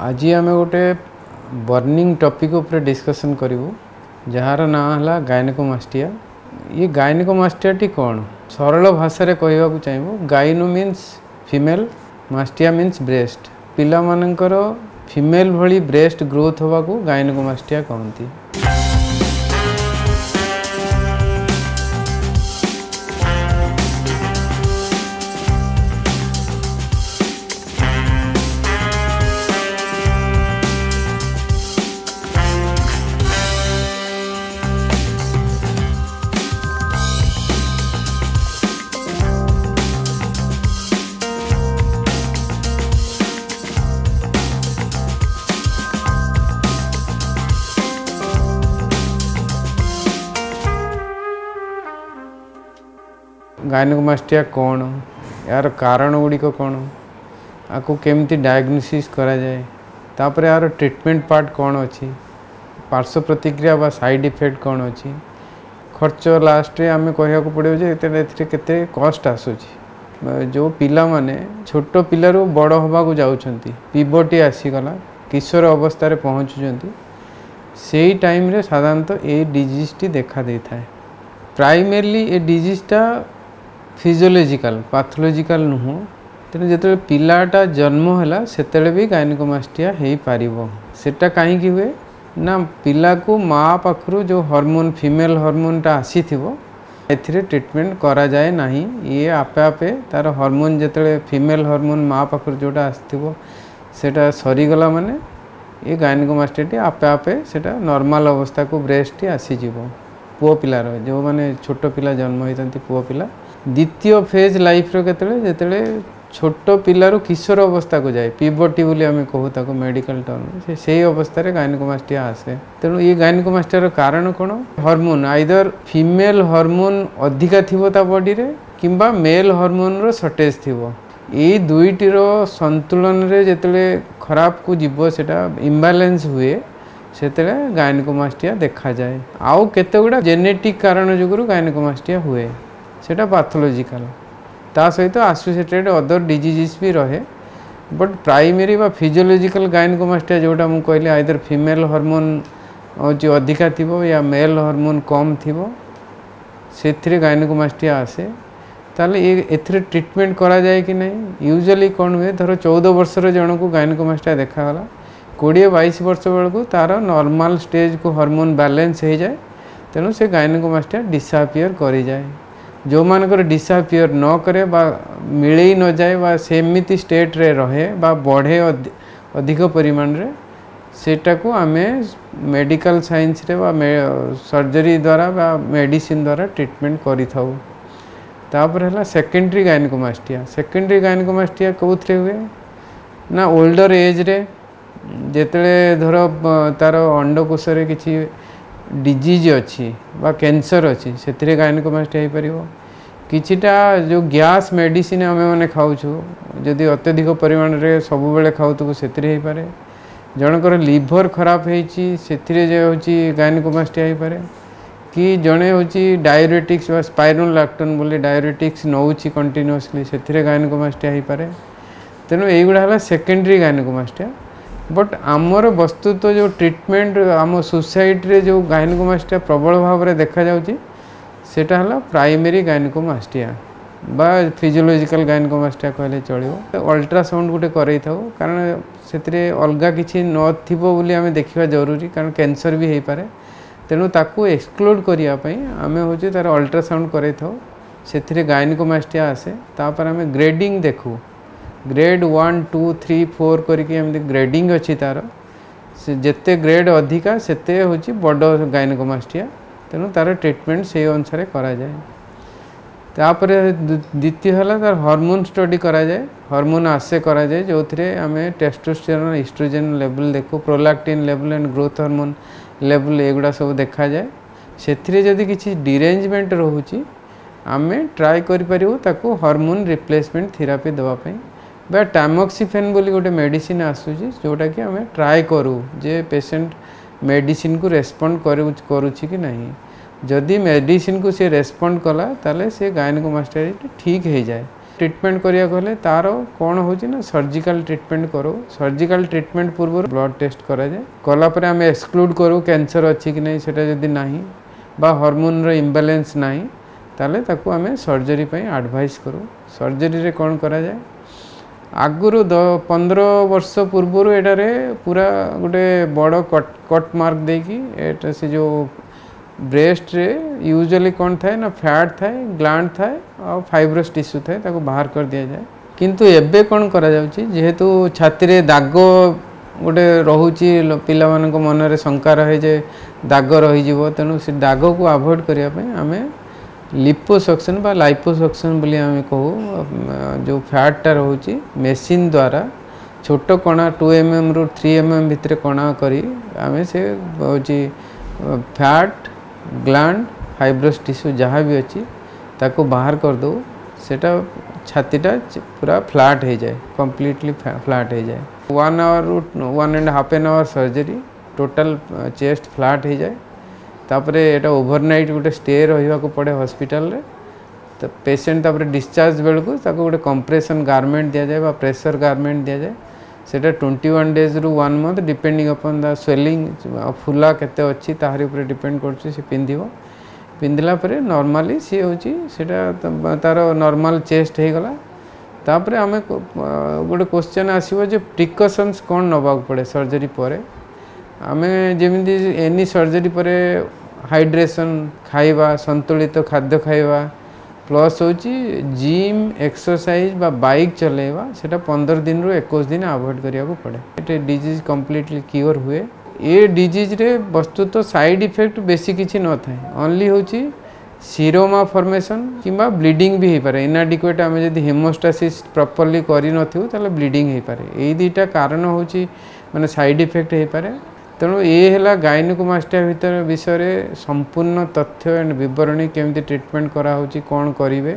आज आम गोटे बर्निंग टॉपिक उपर डिस्कशन करूँ जार ना है गायनेकोमास्टिया। ये गायनेकोमास्टिया टी कौन सरल भाषा रे कहवाक चाहिए। Gyno means female, mastia means breast. पिला मानकर फीमेल भली ब्रेस्ट ग्रोथ होगा को गायनेकोमास्टिया कहती। गायनेकोमास्टिया कौन, यार कारण गुड़िक कौन, आपको केमती डायग्नोसिस करा जाए, तापर यार ट्रीटमेंट पार्ट कौन अच्छी, पार्श्व प्रतिक्रिया बा साइड इफेक्ट कौन अच्छी, खर्च लास्ट आम कहवाक पड़ो केते कस्ट आसूची। जो पिला माने छोट पिलू बड़ हवा को जाउछंती, पिबर्टी आसीगला, किशोर अवस्था रे पहुँचुंट, से टाइम रे साधारणतः ये डिजीज टी देखा दे था। प्राइमरली ये डिजीजटा फिजियोलॉजिकल पैथोलॉजिकल नुह। तेणु जो पिलाटा जन्म है से भी गायनेकोमास्टिया हो पारिबो। सेटा कहीं हुए ना पिला को माँ पाखु जो हार्मोन फीमेल हार्मोनटा आसी थो एथिरे ट्रीटमेंट करा जाए नहीं। ये आपे आपे तार हार्मोन जिते फीमेल हार्मोन माँ पाखु जोटा आसो सेटा सरीगला माने ये गायनेकोमास्टिया आपे आपे सेटा नॉर्मल अवस्था को ब्रेस्ट आसीज। पुओ पिलार जो माने छोट पिला जन्म होती पुओ पिला द्वितीय फेज लाइफ जिते छोट पिलारू किशोर अवस्था को जाए पिबर्टी बोली आम कहू मेडिकल टर्म से अवस्था रे गायनेकोमास्टिया आसे। तेणु ये गायनेकोमास्टिया कारण कौन, हार्मोन आइदर फीमेल हार्मोन अधिका थिबो ता बॉडी रे किंबा मेल हार्मोन रो शॉर्टेज थिबो। ये दुईटीर संतुलन रे जिते खराब को जीव सेटा इम्बालेंस हुए सेते गायनेकोमास्टिया देखा जाए। आउ केते गुडा जेनेटिक कारण जुगुरु गायनेकोमास्टिया हुए सेटा पैथोलॉजिकल ता सहित एसोसिएटेड अदर डिजीजेस भी रहे। बट प्राइमरी बा फिजियोलॉजिकल गायनेकोमास्टिया जोटा मु कहली आइदर फीमेल हार्मोन जो अधिका थिबो या मेल हार्मोन कम थिबो सेथिरे गायनेकोमास्टिया आसे। ताले एथिरे ट्रीटमेंट करा जाए कि नहीं। यूजुअली कौन हुए धर 14 वर्षर जन को गायनेकोमास्टिया देखागला 20-22 वर्ष बेलू तार नॉर्मल स्टेज को हार्मोन बैलेंस हो जाए। तेणु से गायनेकोमास्टिया डिसअपियर कर जाए। जो मानकर डिसअपियर न करे बा मिले न जाए बा सेमिति स्टेट रे रहे बा बढ़े अधिक परिमाण रे सेटा को आमे मेडिकल साइंस रे बा सर्जरी द्वारा बा मेडिसिन द्वारा ट्रीटमेंट करि थाउ। तापर हला सेकेंडरी गायनेकोमास्टिया। सेकेंडरी गायनेकोमास्टिया कोथरे हुए ना ओल्डर एज रे जेतले धर तार अंडकोश रे किछि डिजीज अच्छी बा कैंसर अच्छी से गायनेकोमास्टिया हो पारिबो। किछिटा जो गैस मेडिसिन आम मैंने खाऊ जदि अत्यधिक परिमाण रे सब बेले खाऊ से हो पारे। जनकर लिभर खराब होती से गायनेकोमास्टिया हो पारे कि जड़े हूँ डायरेटिक्स बा स्पाइरोलैक्टन बोली डायरेटिक्स नौची कंटिन्यूअसली से गायनेकोमास्टिया हो पारे। तेणु युवा है सेकेंडरी गायनेकोमास्टिया। बट आमर वस्तुतः जो ट्रीटमेंट आम सोसाइटी रे जो गायनेकोमास्टिया प्रबल भाव में देखा जाउची सेटा हला प्राइमरी गायनेकोमास्टिया बा फिजियोलॉजिकल गायनेकोमास्टिया कहले चलिबो। अल्ट्रासाउंड गोटे करई थाउ कारण सेतिरे अलगा किछि नथिबो बोली आमे देखिबा जरूरी कारण कैंसर भी हो पारे। तेणु ताकू एक्सक्लूड करिया पई आमे होचे तार अल्ट्रासाउंड करई थाउ सेतिरे गायनेकोमास्टिया आसे। तापर आमे ग्रेडिंग देखू ग्रेड 1, 2, 3, 4 करके ग्रेडिंग अच्छी तार से जिते ग्रेड अधिका सेते होची बड़ गायनेकोमास्टिया। तेणु तार ट्रीटमेंट से अनुसार करा जाए। तापर द्वितीय है तार हार्मोन स्टडी करा जाए। हार्मोन आसे करा जाए जो थे आम टेस्टोस्टेरोन एस्ट्रोजन लेवल देखू, prolactin level and growth hormone level एगुड़ा सब देखा जाए। से जदि किसी डिरेंजमेंट रोची आम ट्राए करूँ हार्मोन रिप्लेसमेंट थेरापी देवाई बा टैमोक्सिफेन बोली गोटे मेडिसिन आसूची जोटा कि आम ट्राए करूँ जे पेशेंट मेडिसिन को रेस्पॉन्ड करुच्ची कि नहीं। जदि मेडिसिन को सी रेस्पॉन्ड कला ताले से गायनेकोमास्टिया ठीक हो जाए। ट्रीटमेंट करिया गले तार कौन होची ना सर्जिकल ट्रीटमेंट करो सर्जिकल ट्रीटमेंट पूर्व ब्लड टेस्ट करा जाए कला पर आम एक्सक्लूड करूँ कैंसर अच्छी कि नहीं सेटा जदि नहीं बा हार्मोन रो इम्बालेंस नहीं ताले ताकू आम सर्जरी पे एडवाइस करूँ सर्जरी रे कौन करा जाए आगुरु 15 वर्ष पूर्व एटारे पूरा गोटे बड़ कट मार्क देकी एटा से जो ब्रेस्ट रे यूजुअली कौन थाए ना फैट थाए ग्लैंड थाए और फाइब्रस टिश्यू थाए ताको बाहर कर दिया जाए किंतु एबे कौन करा जाउची जेहेतु छाती रे दाग गोटे रोची पिला मानक मन रे शंका रहे जे दाग रही जीवो तेणु से दाग को अवॉइड करिया पे आमे लिपोसक्शन बा लाइपोसक्शन बोली आमे कहू जो फैटा रोची मेसिन द्वारा छोट कणा 2 mm रु 3 mm भितर कणा करी आमे से होची फैट ग्लैंड फाइब्रस टिश्यू जहाँ भी अच्छी ताको बाहर कर दो सेटा छातीटा पूरा फ्लैट हो जाए कंप्लीटली फ्लैट हो जाए 1 आवर रु 1.5 hour surgery total chest flat हो जाए तापरे एटा ओवरनाइट गोटे स्टे रहा पड़े हॉस्पिटल रे तो पेशेंट तापरे डिस्चार्ज बेलू ताको गोटे कंप्रेशन गारमेंट दिया जाए प्रेशर गारमेंट दिया जाए सेटा 21 डेज रु 1 month depending upon the swelling फुला केते अच्छी ताहारी ऊपर डिपेंड करछि से पिंधिला परे नॉर्मली सी होची सेटा तार नॉर्मल चेस्ट हे गला तापरे आमे गोटे क्वेश्चन आसीबो जे प्रिकॉशंस कोन नबा पड़े सर्जरी परे आमे जेमिति एनी सर्जरी परे हाइड्रेशन खाइबा संतुलित खाद्य खाइबा प्लस होची जिम एक्सरसाइज बा बाइक चलेवा सेटा 15 दिन रु 21 दिन अवॉइड करिया को पड़े एटे डिजीज कंप्लीटली क्योर हुए ए डिजीज रे वस्तु तो साइड इफेक्ट बेसी किछि न थाए ओनली होची सीरोमा फॉर्मेशन किंबा ब्लीडिंग भी हे पारे इनएडिक्वेट आमे जदी हेमोस्टेसिस प्रॉपर्ली करि नथिउ ताले ब्लीडिंग हे पारे एई दुईटा कारण होची माने साइड इफेक्ट हे पारे तेणु ये है गायनिकोमास्टिया भितर विषय संपूर्ण तथ्य एंड विवरणी केमती ट्रीटमेंट करा होची कौन करिवे।